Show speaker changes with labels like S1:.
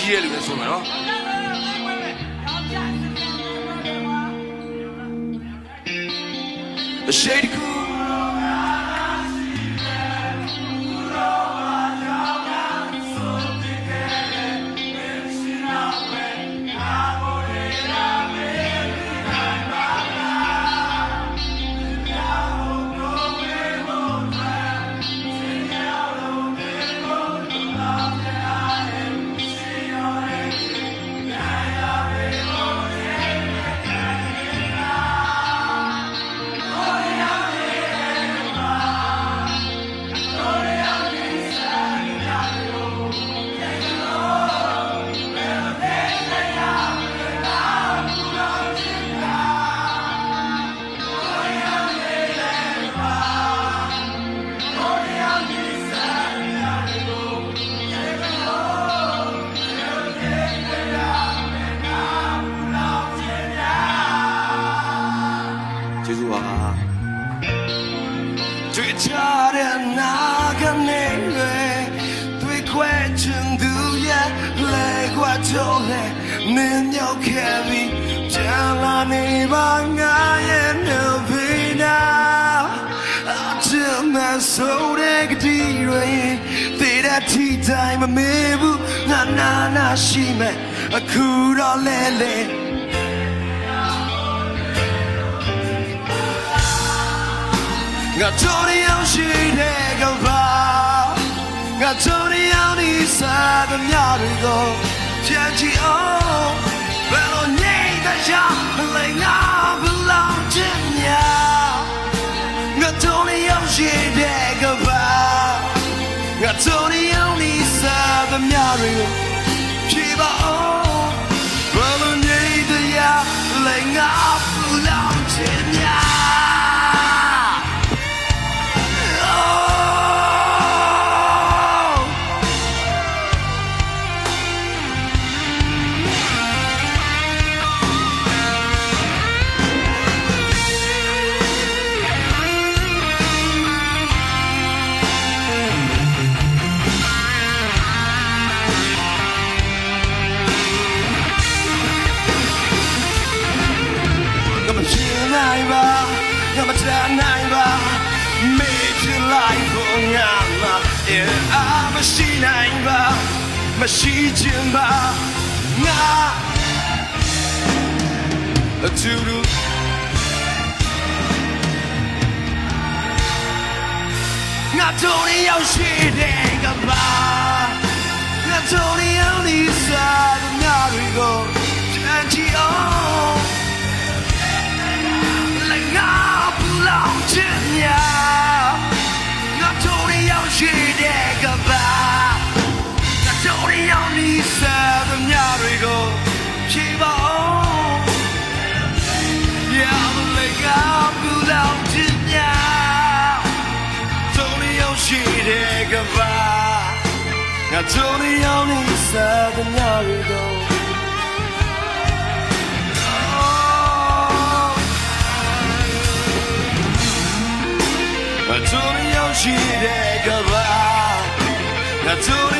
S1: ကြီးရဲ့လူလည်းဆိုမှာနော်အရှိတ်ကူကျေးဇူးပါတွေ့ကြတဲ့နာကနေတွေ့ခွဲချင်သူရဲ့လေကွာကြောလေမင်းရောက်ခဲ့ပြီးကြာလာနေပါငါရဲ့နှုတ်ဖိနာအချင်မဆိုးတဲ့ကတိတွေသေတဲ့ထိတိုင်းမမေ့ဘူးငါနာရှိမဲ့အခုတော့လဲလေငါတို့ရောက်ရှိတဲ့ကဘာငါတို့ရောက်နေစားတဲ့ညတွေကိုပြန်ကြည့်အောင်ဘယ်လိုနေတခြားလဲငါဘူးလောက်ချင်ညာငါတို့ရောက်ရှိတဲ့ကဘာငါတို့ရောက်နေစားတဲ့ညတွေကိုဖြေပါအောင်ဘယ်လိုနေတခြားလဲငါဘူးလောက်ချင်ညာငါမချမ်းနိုင်ပါမေ့ချင်လိုက်ဖို့ငါမှာအားမရှိနိုင်ပါမရှိချင်ပါငါအတူတူငါတို့ရောက်ရှိတဲ့ကဘာငါတို့ရောက်နေစားတဲ့ညတွေကိုချမ်းချီအောင်လောက်ချင်ညာငါတို့ရောက်ရှိတဲ့ကဘာငါတို့ရောက်နေစားတဲ့ညတွေကိုဖြေပါအောင်ရမလဲကဘူးလောက်ချင်ညာတို့ရောက်ရှိတဲ့ကဘာငါတို့ရောက်နေစားတဲ့ညတွေကိုငါတို့ရောက်ရှိတဲ့ကဘာငါတို့